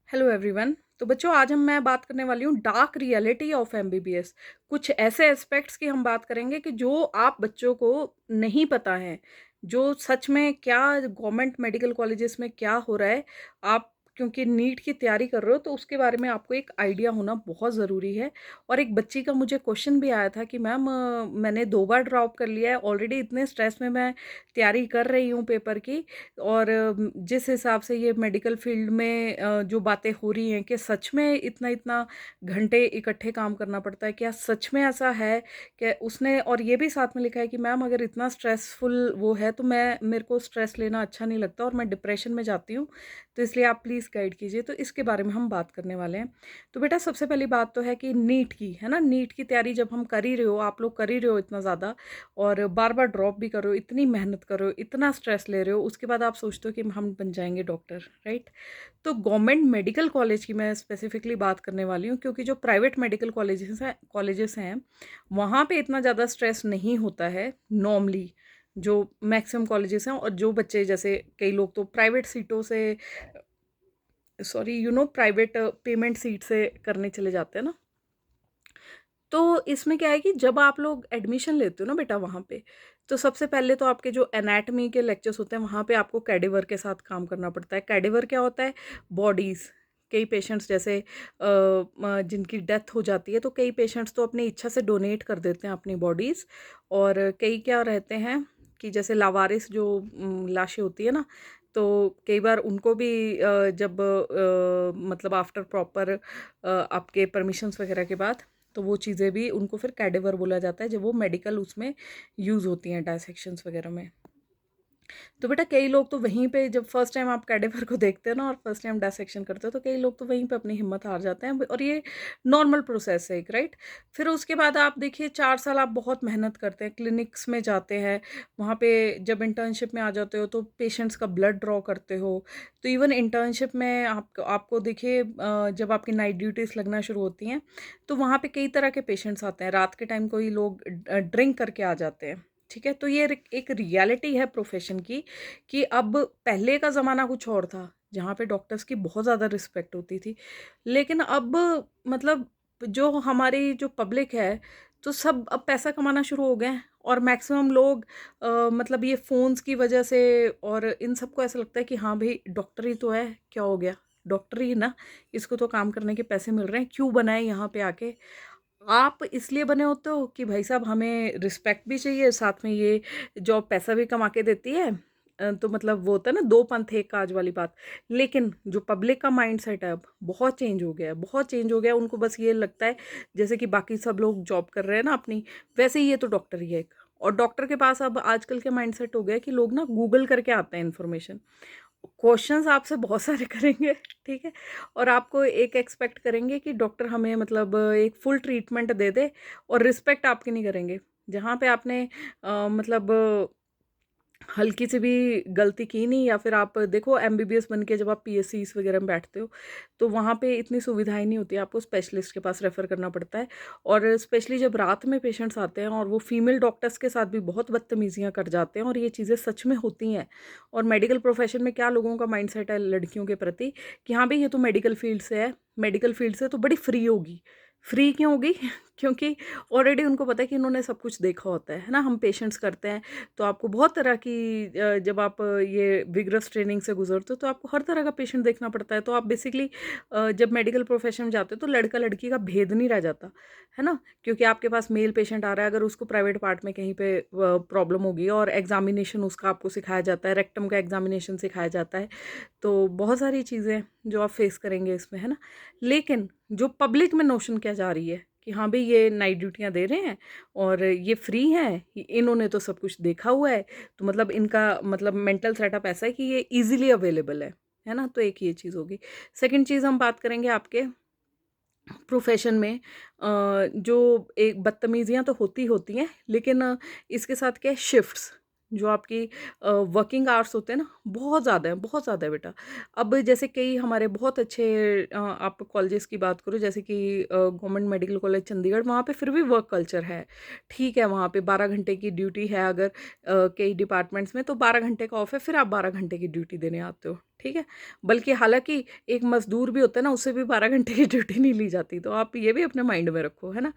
Hello everyone. तो बच्चों, आज मैं बात करने वाली हूँ डार्क रियलिटी ऑफ एमबीबीएस। कुछ ऐसे एस्पेक्ट्स की हम बात करेंगे कि जो आप बच्चों को नहीं पता है, जो सच में क्या गवर्नमेंट मेडिकल कॉलेजेस में क्या हो रहा है। आप क्योंकि नीट की तैयारी कर रहे हो तो उसके बारे में आपको एक आइडिया होना बहुत ज़रूरी है। और एक बच्ची का मुझे क्वेश्चन भी आया था कि मैम मैंने 2 बार ड्रॉप कर लिया है, ऑलरेडी इतने स्ट्रेस में मैं तैयारी कर रही हूँ पेपर की। और जिस हिसाब से ये मेडिकल फील्ड में जो बातें हो रही हैं कि सच में इतना इतना घंटे इकट्ठे काम करना पड़ता है, क्या सच में ऐसा है? कि उसने और ये भी साथ में लिखा है कि मैम अगर इतना स्ट्रेसफुल वो है तो मैं मेरे को स्ट्रेस लेना अच्छा नहीं लगता और मैं डिप्रेशन में जाती हूँ। तो इसलिए आप प्लीज़ गाइड कीजिए। तो इसके बारे में हम बात करने वाले हैं। तो बेटा, सबसे पहली बात तो है कि नीट की है ना, नीट की तैयारी जब हम कर ही रहे हो, आप लोग कर ही रहे हो इतना ज़्यादा, और बार-बार ड्रॉप भी कर रहे हो, इतनी मेहनत कर रहे हो, इतना स्ट्रेस ले रहे हो, उसके बाद आप सोचते हो कि हम बन जाएँगे डॉक्टर, राइट? तो गवर्नमेंट मेडिकल कॉलेज की मैं स्पेसिफिकली बात करने वाली हूँ, क्योंकि जो प्राइवेट मेडिकल कॉलेजेस हैं, वहाँ पे इतना ज़्यादा स्ट्रेस नहीं होता है नॉर्मली। जो मैक्सिमम कॉलेजेस हैं, और जो बच्चे जैसे कई लोग तो प्राइवेट सीटों से प्राइवेट पेमेंट सीट से करने चले जाते हैं ना। तो इसमें क्या है कि जब आप लोग एडमिशन लेते हो ना बेटा वहाँ पे, तो सबसे पहले तो आपके जो एनाटमी के लेक्चर्स होते हैं वहाँ पे आपको कैडेवर के साथ काम करना पड़ता है। कैडेवर क्या होता है? बॉडीज़। कई पेशेंट्स जैसे जिनकी डेथ हो जाती है, तो कई पेशेंट्स तो अपनी इच्छा से डोनेट कर देते हैं अपनी बॉडीज़। और कई क्या रहते हैं कि जैसे लावारिस जो लाशें होती है ना, तो कई बार उनको भी जब मतलब आफ्टर प्रॉपर आपके परमिशंस वगैरह के बाद, तो वो चीज़ें भी उनको फिर कैडेवर बोला जाता है, जब वो मेडिकल उसमें यूज़ होती हैं डायसेक्शंस वगैरह में। तो बेटा, कई लोग तो वहीं पे जब फर्स्ट टाइम आप कैडेवर को देखते हो ना और फर्स्ट टाइम डायसेक्शन करते हो, तो कई लोग तो वहीं पे अपनी हिम्मत हार जाते हैं, और ये नॉर्मल प्रोसेस है एक, राइट? फिर उसके बाद आप देखिए 4 साल आप बहुत मेहनत करते हैं, क्लिनिक्स में जाते हैं, वहाँ पे जब इंटर्नशिप में आ जाते हो तो पेशेंट्स का ब्लड ड्रॉ करते हो। तो इवन इंटर्नशिप में आपको देखिए जब आपकी नाइट ड्यूटीज़ लगना शुरू होती हैं, तो वहाँ पे कई तरह के पेशेंट्स आते हैं। रात के टाइम कोई लोग ड्रिंक करके आ जाते हैं, ठीक है? तो ये एक रियलिटी है प्रोफेशन की, कि अब पहले का ज़माना कुछ और था, जहाँ पे डॉक्टर्स की बहुत ज़्यादा रिस्पेक्ट होती थी। लेकिन अब मतलब जो हमारी जो पब्लिक है, तो सब अब पैसा कमाना शुरू हो गए हैं, और मैक्सिमम लोग मतलब ये फ़ोन्स की वजह से, और इन सबको ऐसा लगता है कि हाँ भई डॉक्टर ही तो है, क्या हो गया? डॉक्टर ही है ना, इसको तो काम करने के पैसे मिल रहे हैं, क्यों बनाए यहाँ पे आके? आप इसलिए बने होते हो कि भाई साहब हमें रिस्पेक्ट भी चाहिए, साथ में ये जॉब पैसा भी कमा के देती है। तो मतलब वो होता है ना, दो पंथ एक काज वाली बात। लेकिन जो पब्लिक का माइंडसेट है अब बहुत चेंज हो गया है, बहुत चेंज हो गया है। उनको बस ये लगता है जैसे कि बाकी सब लोग जॉब कर रहे हैं ना अपनी, वैसे ही ये तो डॉक्टर ही है एक। और डॉक्टर के पास अब आजकल के माइंडसेट हो गया है कि लोग ना गूगल करके आते हैं इन्फॉर्मेशन। क्वेश्चंस आपसे बहुत सारे करेंगे, ठीक है? और आपको एक एक्सपेक्ट करेंगे कि डॉक्टर हमें मतलब एक फुल ट्रीटमेंट दे दे, और रिस्पेक्ट आपकी नहीं करेंगे। जहाँ पे आपने मतलब हल्की सी भी गलती की नहीं, या फिर आप देखो एमबीबीएस बन के जब आप पीएससीज वगैरह में बैठते हो, तो वहाँ पे इतनी सुविधाएं नहीं होती, आपको स्पेशलिस्ट के पास रेफ़र करना पड़ता है। और स्पेशली जब रात में पेशेंट्स आते हैं और वो फीमेल डॉक्टर्स के साथ भी बहुत बदतमीजियाँ कर जाते हैं, और ये चीज़ें सच में होती हैं। और मेडिकल प्रोफेशन में क्या लोगों का माइंडसेट है लड़कियों के प्रति, कि हाँ भाई ये तो मेडिकल फील्ड से है, मेडिकल फील्ड से तो बड़ी फ्री होगी। फ्री क्यों होगी? क्योंकि ऑलरेडी उनको पता है कि इन्होंने सब कुछ देखा होता है ना? हम पेशेंट्स करते हैं, तो आपको बहुत तरह की जब आप ये विगरस ट्रेनिंग से गुजरते हो तो आपको हर तरह का पेशेंट देखना पड़ता है। तो आप बेसिकली जब मेडिकल प्रोफेशन में जाते हो तो लड़का लड़की का भेद नहीं रह जाता, है ना? क्योंकि आपके पास मेल पेशेंट आ रहा है, अगर उसको प्राइवेट पार्ट में कहीं पे प्रॉब्लम होगी, और एग्जामिनेशन उसका आपको सिखाया जाता है, रेक्टम का एग्जामिनेशन सिखाया जाता है, तो बहुत सारी चीज़ें हैं जो आप फेस करेंगे इसमें, है ना? लेकिन जो पब्लिक में नोशन क्या जा रही है कि हाँ भाई ये नाइट ड्यूटियाँ दे रहे हैं और ये फ्री हैं, इन्होंने तो सब कुछ देखा हुआ है, तो मतलब इनका मतलब मेंटल सेटअप ऐसा है कि ये ईज़िली अवेलेबल है ना? तो एक ये चीज़ होगी। सेकंड चीज़ हम बात करेंगे आपके प्रोफ़ेशन में जो एक बदतमीज़ियाँ तो होती होती हैं, लेकिन इसके साथ क्या है, शिफ्ट्स जो आपकी वर्किंग आवर्स होते हैं ना, बहुत ज़्यादा है बेटा। अब जैसे कई हमारे बहुत अच्छे आप कॉलेजेस की बात करो, जैसे कि गवर्नमेंट मेडिकल कॉलेज चंडीगढ़, वहाँ पे फिर भी वर्क कल्चर है, ठीक है? वहाँ पे 12 घंटे की ड्यूटी है, अगर कई डिपार्टमेंट्स में तो 12 घंटे का ऑफ है, फिर आप 12 घंटे की ड्यूटी देने आते हो। ठीक है? बल्कि हालाँकि एक मज़दूर भी होता है ना, उससे भी 12 घंटे की ड्यूटी नहीं ली जाती, तो आप ये भी अपने माइंड में रखो, है ना?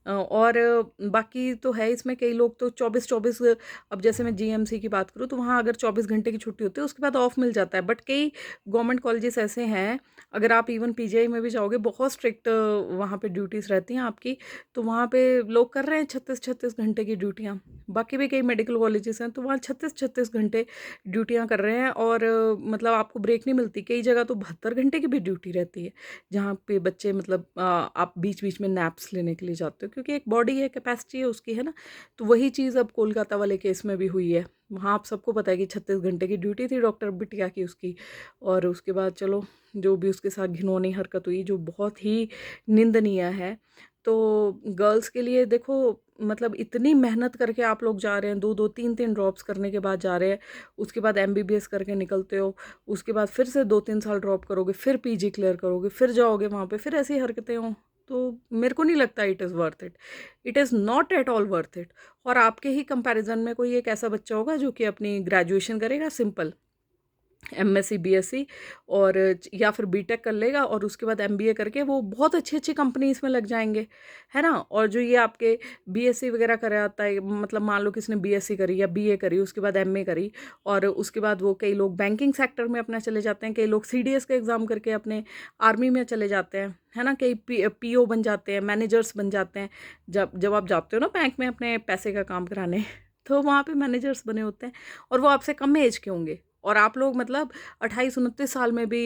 और बाकी तो है इसमें कई लोग तो 24-24 अब जैसे मैं जीएमसी की बात करूँ, तो वहाँ अगर 24 घंटे की छुट्टी होती है, उसके बाद ऑफ मिल जाता है। बट कई गवर्नमेंट कॉलेजेस ऐसे हैं, अगर आप इवन पीजीआई में भी जाओगे, बहुत स्ट्रिक्ट वहाँ पे ड्यूटीज़ रहती हैं आपकी, तो वहाँ पे लोग कर रहे हैं 36-36 घंटे की ड्यूटियाँ। बाकी भी कई मेडिकल कॉलेजेस हैं, तो वहाँ 36-36 घंटे ड्यूटियाँ कर रहे हैं और मतलब आपको ब्रेक नहीं मिलती। कई जगह तो 72 घंटे की भी ड्यूटी रहती है, जहाँ पे बच्चे मतलब आप बीच-बीच में नैप्स लेने के लिए जाते हो, क्योंकि एक बॉडी है, कैपेसिटी है उसकी, है ना? तो वही चीज़ अब कोलकाता वाले केस में भी हुई है। वहाँ आप सबको पता है कि 36 घंटे की ड्यूटी थी डॉक्टर बिटिया की उसकी, और उसके बाद चलो जो भी उसके साथ घिनौनी हरकत हुई, जो बहुत ही निंदनीय है। तो गर्ल्स के लिए देखो, मतलब इतनी मेहनत करके आप लोग जा रहे हैं, 2-2 3-3 ड्रॉप्स करने के बाद जा रहे हैं, उसके बाद एमबीबीएस करके निकलते हो, उसके बाद फिर से 2-3 साल ड्रॉप करोगे, फिर पीजी क्लियर करोगे, फिर जाओगे वहाँ पे, फिर ऐसी हरकतें हों, तो मेरे को नहीं लगता it is worth it. It is not at all worth it. और आपके ही कंपैरिज़न में कोई एक ऐसा बच्चा होगा जो कि अपनी ग्रेजुएशन करेगा सिंपल, एमएससी, बीएससी और या फिर बीटेक कर लेगा और उसके बाद एमबीए करके वो बहुत अच्छी-अच्छी कंपनीज़ में लग जाएँगे, है ना? और जो ये आपके बीएससी वगैरह कराता है, मतलब मान लो किसी ने बीएससी करी या बीए करी, उसके बाद एमए करी और उसके बाद वो कई लोग बैंकिंग सेक्टर में अपना चले जाते हैं, कई लोग सीडीएस का एग्ज़ाम करके अपने आर्मी में चले जाते हैं, है ना? कई पीओ बन जाते हैं, मैनेजर्स बन जाते हैं। जब जब आप जाते हो ना बैंक में अपने पैसे का काम कराने, तो वहाँ पे मैनेजर्स बने होते हैं और वो आपसे कम एज के होंगे। और आप लोग मतलब 28-29 साल में भी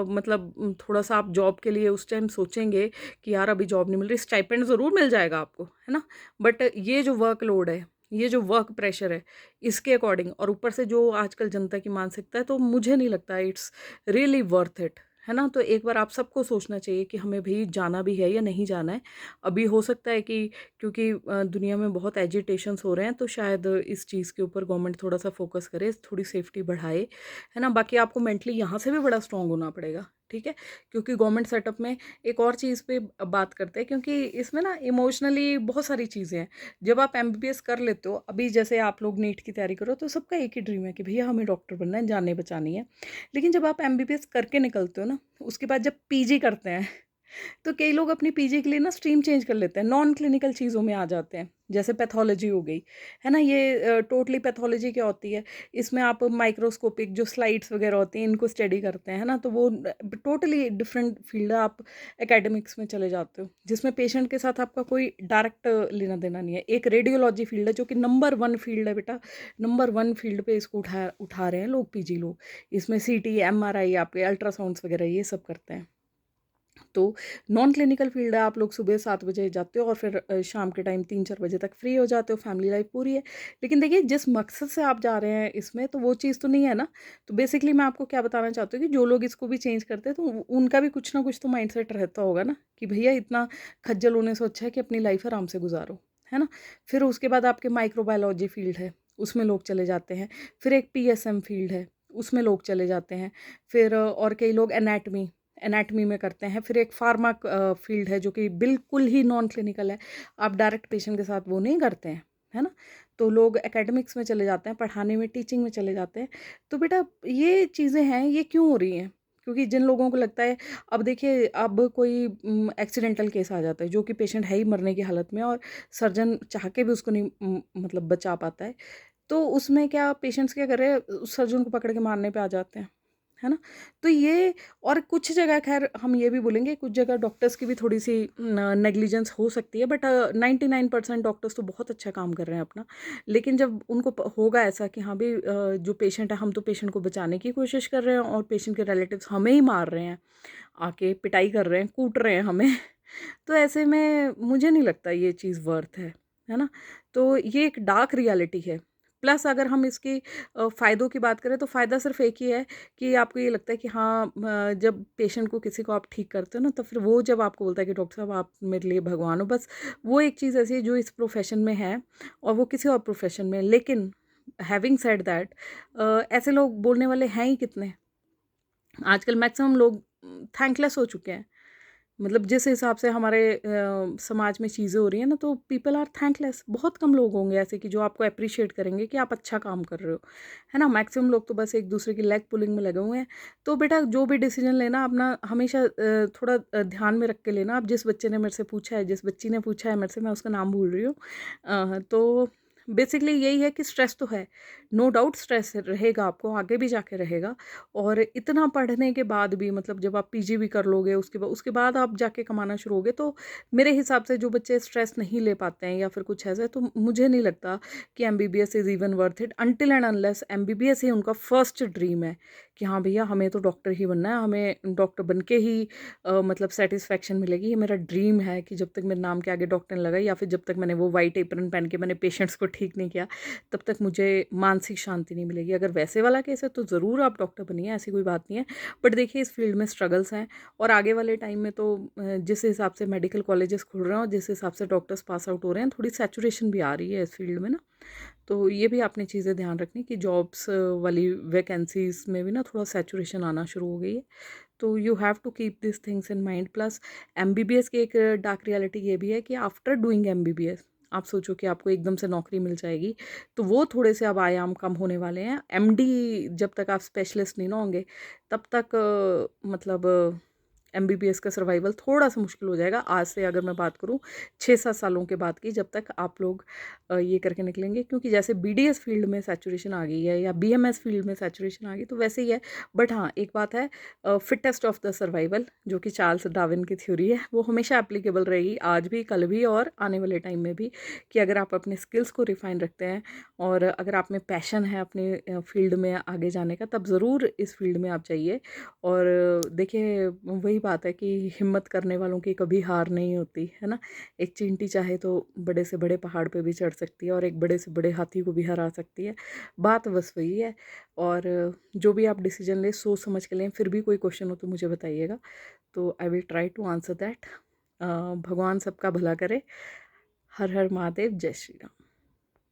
मतलब थोड़ा-सा आप जॉब के लिए उस टाइम सोचेंगे कि यार अभी जॉब नहीं मिल रही, स्टाइपेंड ज़रूर मिल जाएगा आपको, है ना? बट ये जो वर्कलोड है, ये जो वर्क प्रेशर है, इसके अकॉर्डिंग और ऊपर से जो आजकल जनता की मानसिकता है, तो मुझे नहीं लगता इट्स रियली वर्थ इट, है ना? तो एक बार आप सबको सोचना चाहिए कि हमें भई जाना भी है या नहीं जाना है। अभी हो सकता है कि क्योंकि दुनिया में बहुत एजिटेशंस हो रहे हैं, तो शायद इस चीज़ के ऊपर गवर्नमेंट थोड़ा-सा फ़ोकस करे, थोड़ी सेफ्टी बढ़ाए, है ना? बाकी आपको मेंटली यहाँ से भी बड़ा स्ट्रॉन्ग होना पड़ेगा, ठीक है? क्योंकि गवर्नमेंट सेटअप में एक और चीज़ पे बात करते हैं, क्योंकि इसमें ना इमोशनली बहुत सारी चीज़ें हैं। जब आप एमबीबीएस कर लेते हो, अभी जैसे आप लोग नीट की तैयारी करो, तो सबका एक ही ड्रीम है कि भैया हमें डॉक्टर बनना है, जानें बचानी है। लेकिन जब आप एमबीबीएस करके निकलते हो ना, उसके बाद जब पीजी करते हैं, तो कई लोग अपनी पीजी के लिए ना स्ट्रीम चेंज कर लेते हैं, नॉन क्लिनिकल चीज़ों में आ जाते हैं, जैसे पैथोलॉजी हो गई, है ना? ये टोटली पैथोलॉजी क्या होती है, इसमें आप माइक्रोस्कोपिक जो स्लाइड्स वगैरह होती हैं, इनको स्टडी करते हैं, है ना? तो वो टोटली डिफरेंट फील्ड है, आप एकेडमिक्स में चले जाते हो, जिसमें पेशेंट के साथ आपका कोई डायरेक्ट लेना देना नहीं है। एक रेडियोलॉजी फील्ड है, जो कि नंबर 1 फील्ड है बेटा, नंबर 1 फील्ड पे इसको उठा उठा रहे हैं लोग, पीजी लोग। इसमें सीटी, एमआरआई, आपके अल्ट्रासाउंड्स वगैरह ये सब करते हैं। तो नॉन क्लिनिकल फील्ड है, आप लोग सुबह 7 बजे जाते हो और फिर शाम के टाइम 3-4 बजे तक फ्री हो जाते हो, फैमिली लाइफ पूरी है। लेकिन देखिए जिस मकसद से आप जा रहे हैं इसमें, तो वो चीज़ तो नहीं है ना। तो बेसिकली मैं आपको क्या बताना चाहती हूँ कि जो लोग इसको भी चेंज करते हैं, तो उनका भी कुछ ना कुछ तो माइंडसेट रहता होगा ना कि भैया इतना खज्जल होने से अच्छा है कि अपनी लाइफ आराम से गुजारो, है ना? फिर उसके बाद आपके माइक्रोबायोलॉजी फील्ड है, उसमें लोग चले जाते हैं। फिर एक पीएसएम फील्ड है, उसमें लोग चले जाते हैं। फिर और कई लोग एनाटमी एनाटमी में करते हैं। फिर एक फार्मा फील्ड है, जो कि बिल्कुल ही नॉन क्लिनिकल है, आप डायरेक्ट पेशेंट के साथ वो नहीं करते हैं, है ना? तो लोग एकेडमिक्स में चले जाते हैं, पढ़ाने में, टीचिंग में चले जाते हैं। तो बेटा ये चीज़ें हैं, ये क्यों हो रही हैं? क्योंकि जिन लोगों को लगता है, अब देखिए अब कोई एक्सीडेंटल केस आ जाता है, जो कि पेशेंट है ही मरने की हालत में और सर्जन चाह के भी उसको नहीं मतलब बचा पाता है, तो उसमें क्या पेशेंट्स क्या कर रहे हैं, उस सर्जन को पकड़ के मारने पे आ जाते हैं, है ना? तो ये और कुछ जगह ख़ैर हम ये भी बोलेंगे, कुछ जगह डॉक्टर्स की भी थोड़ी-सी नेग्लिजेंस हो सकती है, बट 99% डॉक्टर्स तो बहुत अच्छा काम कर रहे हैं अपना। लेकिन जब उनको होगा ऐसा कि हाँ भाई, जो पेशेंट है, हम तो पेशेंट को बचाने की कोशिश कर रहे हैं और पेशेंट के रिलेटिव्स हमें ही मार रहे हैं, आके पिटाई कर रहे हैं, कूट रहे हैं हमें तो ऐसे में मुझे नहीं लगता ये चीज़ वर्थ है ना? तो ये एक डार्क रियलिटी है। प्लस अगर हम इसकी फ़ायदों की बात करें, तो फ़ायदा सिर्फ़ एक ही है कि आपको ये लगता है कि हाँ, जब पेशेंट को किसी को आप ठीक करते हो ना, तो फिर वो जब आपको बोलता है कि डॉक्टर साहब आप मेरे लिए भगवान हो, बस वो एक चीज़ ऐसी है जो इस प्रोफ़ेशन में है और वो किसी और प्रोफ़ेशन में। लेकिन हैविंग सेड दैट, ऐसे लोग बोलने वाले हैं ही कितने? आजकल मैक्सिमम लोग थैंकलेस हो चुके हैं। मतलब जिस हिसाब से हमारे समाज में चीज़ें हो रही हैं ना, तो पीपल आर थैंकलेस। बहुत कम लोग होंगे ऐसे कि जो आपको एप्रिशिएट करेंगे कि आप अच्छा काम कर रहे हो, है ना? मैक्सिमम लोग तो बस एक दूसरे की लेग पुलिंग में लगे हुए हैं। तो बेटा जो भी डिसीजन लेना अपना हमेशा थोड़ा ध्यान में रख के लेना। अब जिस बच्चे ने मेरे से पूछा है, जिस बच्ची ने पूछा है मेरे से, मैं उसका नाम भूल रही हूँ, तो बेसिकली यही है कि स्ट्रेस तो है, नो डाउट स्ट्रेस रहेगा, आपको आगे भी जाके रहेगा। और इतना पढ़ने के बाद भी, मतलब जब आप पीजी भी कर लोगे, उसके बाद आप जाके कमाना शुरू होगे, तो मेरे हिसाब से जो बच्चे स्ट्रेस नहीं ले पाते हैं या फिर कुछ ऐसा है, तो मुझे नहीं लगता कि MBBS is even worth it, until and unless MBBS ही उनका फर्स्ट ड्रीम है कि हाँ भैया हमें तो डॉक्टर ही बनना है, हमें डॉक्टर बन के ही मतलब सेटिस्फेक्शन मिलेगी, ये मेरा ड्रीम है कि जब तक मेरे नाम के आगे डॉक्टर नहीं लगा, या फिर जब तक मैंने वो वाइट एप्रन पहन के मैंने पेशेंट्स को ठीक नहीं किया, तब तक मुझे मानसिक शांति नहीं मिलेगी। अगर वैसे वाला केस है तो ज़रूर आप डॉक्टर बनिए, ऐसी कोई बात नहीं है। बट देखिए इस फील्ड में स्ट्रगल्स हैं, और आगे वाले टाइम में तो जिस हिसाब से मेडिकल कॉलेजेस खुल रहे हैं और जिस हिसाब से डॉक्टर्स पास आउट हो रहे हैं, थोड़ी सैचुरेशन भी आ रही है इस फील्ड में ना। तो ये भी आपने चीज़ें ध्यान रखनी कि जॉब्स वाली वैकेंसीज़ में भी ना थोड़ा सैचुरेशन आना शुरू हो गई है। तो you have to keep this things in mind. Plus MBBS की एक डार्क रियलिटी ये भी है कि आफ्टर डूइंग एमबीबीएस आप सोचो कि आपको एकदम से नौकरी मिल जाएगी, तो वो थोड़े से अब आयाम कम होने वाले हैं। एमडी जब तक आप स्पेशलिस्ट नहीं ना होंगे, तब तक मतलब एमबीबीएस का सर्वाइवल थोड़ा सा मुश्किल हो जाएगा। आज से अगर मैं बात करूँ 6-7 सालों के बाद की, जब तक आप लोग ये करके निकलेंगे, क्योंकि जैसे बीडीएस फील्ड में सैचुरेशन आ गई है या बीएमएस फील्ड में सैचुरेशन आ गई, तो वैसे ही है। बट हाँ, एक बात है, फिटेस्ट ऑफ द सर्वाइवल, जो कि चार्ल्स डार्विन की थ्योरी है, वो हमेशा एप्लीकेबल रहेगी, आज भी, कल भी और आने वाले टाइम में भी, कि अगर आप अपने स्किल्स को रिफाइन रखते हैं और अगर आप में पैशन है अपने फील्ड में आगे जाने का, तब ज़रूर इस फील्ड में आप जाइए। और देखिए वही बात है कि हिम्मत करने वालों की कभी हार नहीं होती, है ना? एक चींटी चाहे तो बड़े से बड़े पहाड़ पे भी चढ़ सकती है और एक बड़े से बड़े हाथी को भी हरा सकती है। बात बस वही है। और जो भी आप डिसीजन लें सोच समझ के लें। फिर भी कोई क्वेश्चन हो तो मुझे बताइएगा, तो I will try to answer that. भगवान सबका भला करे। हर हर महादेव, जय श्री राम।